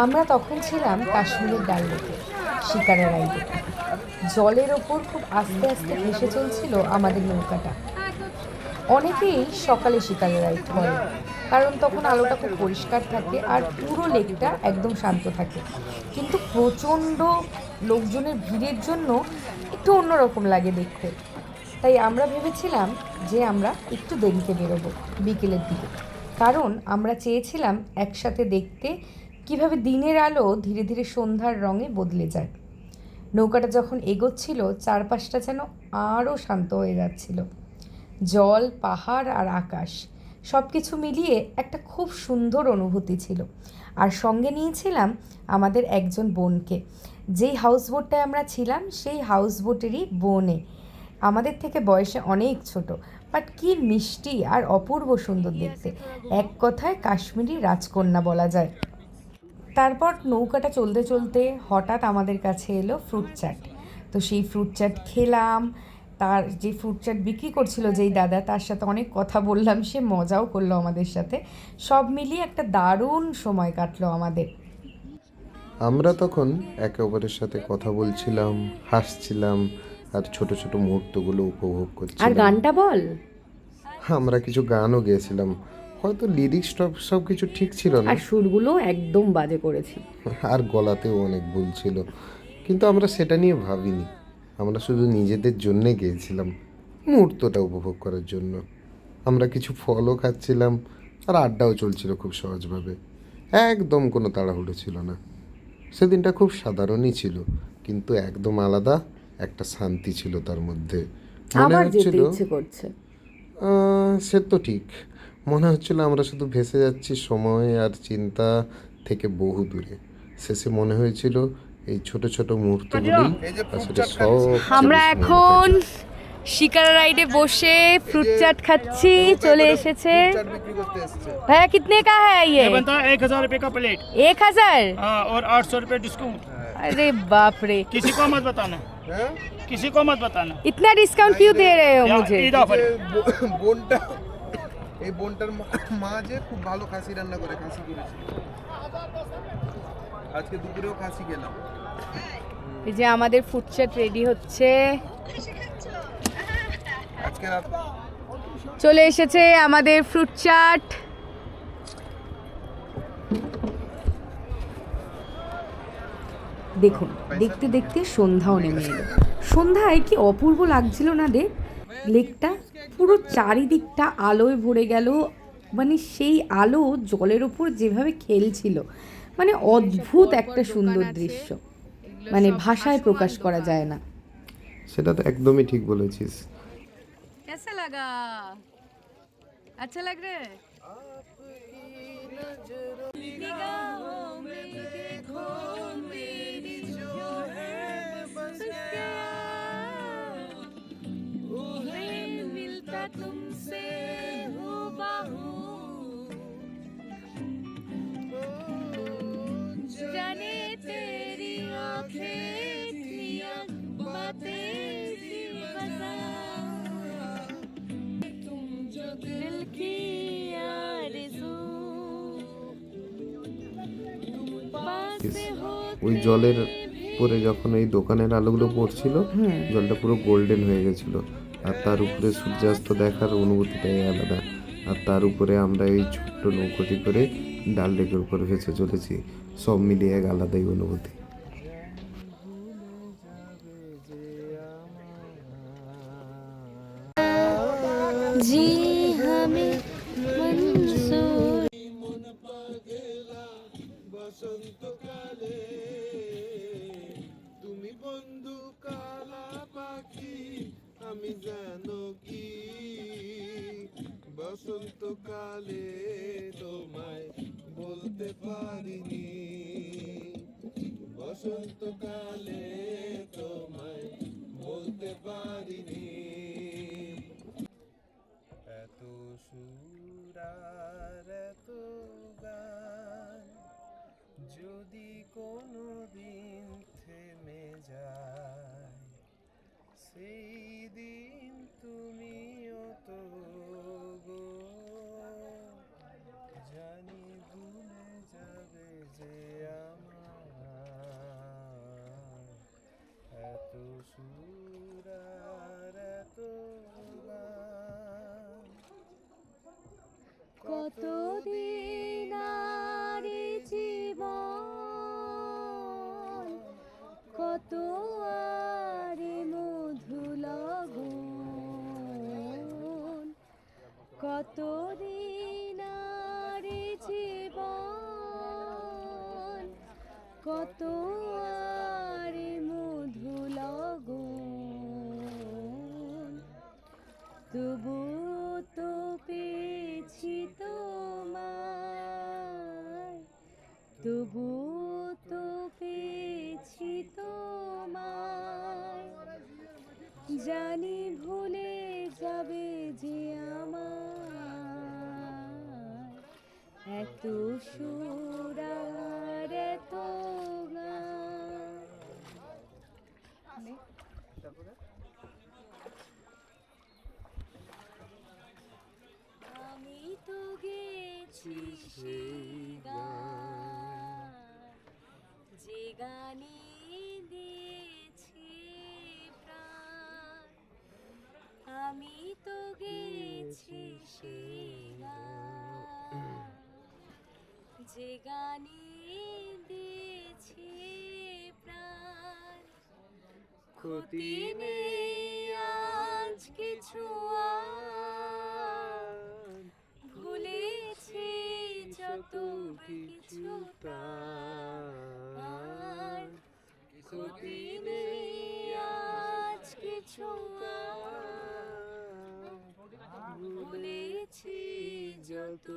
আমরা তখন ছিলাম কাশ্মীরের ডাল লেকে শিকারা রাইডে। জলের ওপর খুব আস্তে আস্তে ভেসে চলছিল আমাদের নৌকাটা। অনেকেই সকালে শিকারা রাইড করে, কারণ তখন আলোটা খুব পরিষ্কার থাকে আর পুরো লেকটা একদম শান্ত থাকে। কিন্তু প্রচণ্ড লোকজনের ভিড়ের জন্য একটু অন্যরকম লাগে দেখতে। তাই আমরা ভেবেছিলাম যে আমরা একটু দেরিতে বেরোবো, বিকেলের দিকে। কারণ আমরা চেয়েছিলাম একসাথে দেখতে কিভাবে দিনের আলো ধীরে ধীরে সন্ধ্যার রঙে বদলে যায়। নৌকাটা যখন এগোচ্ছিল, চারপাশটা যেন আরও শান্ত হয়ে যাচ্ছিল। জল, পাহাড় আর আকাশ সব কিছু মিলিয়ে একটা খুব সুন্দর অনুভূতি ছিল। আর সঙ্গে নিয়েছিলাম আমাদের একজন বোনকে। যেই হাউসবোটটায় আমরা ছিলাম সেই হাউসবোটেরই বোনে, আমাদের থেকে বয়সে অনেক ছোট, বাট কি মিষ্টি আর অপূর্ব সুন্দর দেখতে। এক কথায় কাশ্মীরি রাজকন্যা বলা যায়। তারপর নৌকাটা চলতে চলতে হঠাৎ আমাদের কাছে এলো ফ্রুট চাট। তো সেই ফ্রুট চাট খেলাম। তার যে ফ্রুট চাট বিক্রি করছিল যেই দাদা, তার সাথে অনেক কথা বললাম, সে মজাও করলো আমাদের সাথে। সব মিলিয়ে একটা দারুণ সময় কাটলো আমাদের। আমরা তখন একে অপরের সাথে কথা বলছিলাম, হাসছিলাম আর ছোট ছোট মুহূর্তগুলো উপভোগ আর করছিলাম। গানটা বল। আমরা কিছু গানও গেয়েছিলাম, হয়তো লিরিক্স সব কিছু ঠিক ছিল না, আর সুরগুলো একদম বাজে করেছি। আর গলাতেও অনেক ভুল ছিল, কিন্তু আমরা সেটা নিয়ে ভাবিনি। আমরা শুধু নিজেদের জন্যে গিয়েছিলাম, মুহূর্তটা উপভোগ করার জন্য। আমরা কিছু ফলও খাচ্ছিলাম আর আড্ডাও চলছিল খুব সহজভাবে। একদম কোনো তাড়াহুড়ো ছিল না। সেদিনটা খুব সাধারণই ছিল, কিন্তু একদম আলাদা একটা শান্তি ছিল তার মধ্যে। মনে আবার যেতে হচ্ছিল ইচ্ছে করছে। সে তো ঠিক, মনে হচ্ছিল আমরা শুধু ভেসে যাচ্ছি সময় আর চিন্তা থেকে বহু দূরে। শেষে মনে হয়েছিল এই ছোট ছোট মুহূর্তগুলোই আসলে সব আমরা এখন শিকারা রাইডে বসে ফ্রুট চাট খাচ্ছি। চলে এসেছে ভাইয়া। কিতনে কা হ্যায় ये ये? बनता है 1,000 रुपये का प्लेट। 1000? हाँ, और 800 रुपये डिस्काउंट। अरे बाप रे, किसी को मत बताना, किसी को मत बताना। इतना डिस्काउंट क्यों दे रहे हो मुझे? ईद ऑफर। বোনটা এই বোনটার মা যে খুব ভালো খাসি রান্না করে, খাসি করেছে আজকে দুপুরেও খাসি খেলাম। এই যে আমাদের ফুড চাট রেডি হচ্ছে। আজকে রাত চলে এসেছে আমাদের ফ্রুট চাট। দেখুন, দেখতে দেখতে সন্ধ্যাও নেমে এলো। সন্ধ্যায় কি অপূর্ব লাগছিল না রে লেকটা। পুরো চারিদিকটা আলোয় ভরে গেল। মানে সেই আলো জলের ওপর যেভাবে খেলছিল, মানে অদ্ভুত একটা সুন্দর দৃশ্য, মানে ভাষায় প্রকাশ করা যায় না। সেটা তো একদমই ঠিক বলেছিস। कैसा लगा? अच्छा लग रहा है? निगाहों में देखो मेरी जो है बस क्या, वो है मिलता तुमसे हूबहू, जाने तेरी आँखें थी बातें थी बता, दिल की आरज़ू पास हो। ওই জলের পরে যখন এই দোকানের আলোগুলো পড়ছিল, জলটা পুরো গোল্ডেন হয়ে গেছিল, আর তার উপরে সূর্যাস্ত দেখার অনুভূতিটাই আলাদা। আর তার উপরে আমরা এই ছোট্ট নৌকোটি করে ডাল লেকের উপরে ভেসে চলেছি, সব মিলিয়ে এক আলাদাই অনুভূতি। जी हमें मंसूर বসন্তকালে তুমি বন্ধু কালা পাখি, আমি জানো কি বসন্তকালে তোমায় বলতে পারিনি, বসন্তকালে তোমায় বলতে পারিনি। এত সুর আর এত গান যদি কোনো দিন থেমে যায়, সেই দিন তুমিও তো গো জানি ভুলে যাবে যে তবুও তো পেয়েছি তোমায়, জানি ভুলে যাবে যে আমার এত সুর আর এত গান। আমি তো গেছি সেই গান, যে গানে দিয়েছি প্রাণ। আমি তো গেছি সেই গান, যে গানে দিয়েছি প্রাণ। ক্ষতি নেই আজ কিছু আর, ভুলেছি যত কিছু তার। ক্ষতি নেই আজ কিছু আর, ভুলেছি যত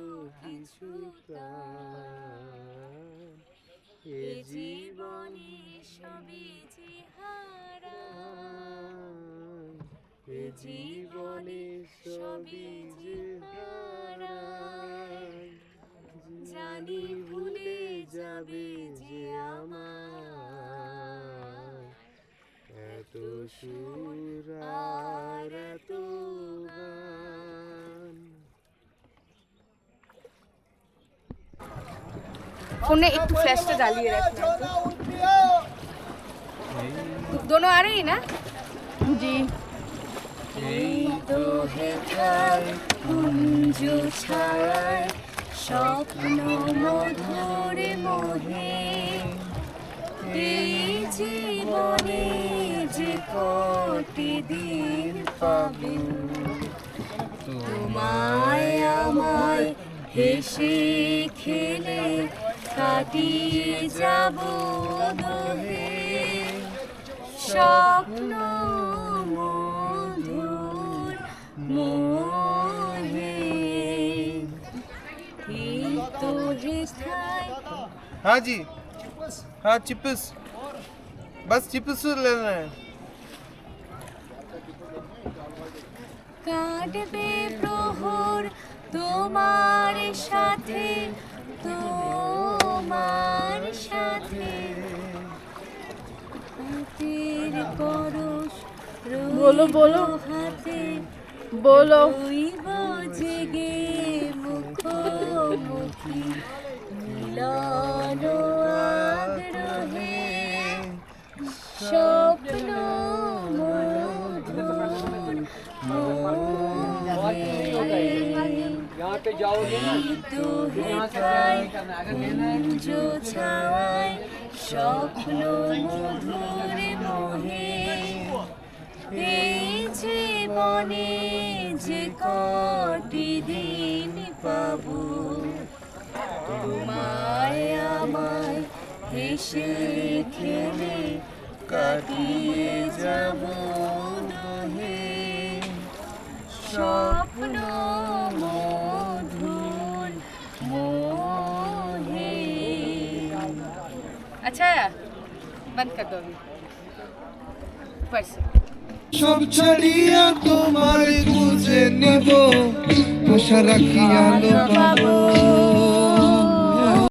কিছু তার। এ জীবনে সবই যে হারায়, এ জীবনে সবই যে হারায়। জানি ভুলে যাবে যে আমার এত সুর আর এত গান। फोन एक फ्लैश डालिए रखना तो दोनों आ रही है ना जी। तो है घर कुंजो छाय স্বপ্ন মধুরে মোহে, এই জীবনে যে কটি দিন পাবে তোমায় আমায় হেসে খেলে কাটিয়ে যাব দোহে। স্বপ্ন মধুর মোহে এই তো হেথায়। हाँ जी, हाँ चिप्स, बस चिप्स लेना है। কাটবে প্রহর তোমার সাথে, তোমার সাথে হাতের পরশ বলো বলো হাতে বলো রইব জেগে মুখোমুখি মিলন আগ্রহে। স্বপ্ন মধুর তো হেথায় কুঞ্জো ছায় স্বপ্ন মধুর মোহে, এই জীবনে যে কটি দিন পাবো তোমায় আমায় হেসে খেলে কাটিয়ে যাব দোহে। স্বপ্ন মধুর মোহে। अच्छा बंद कर दो अभी ऊपर से। সব ছাড়িয়া তোমার খুঁজে নিব, পোষা রাখিয়া লো পাবো।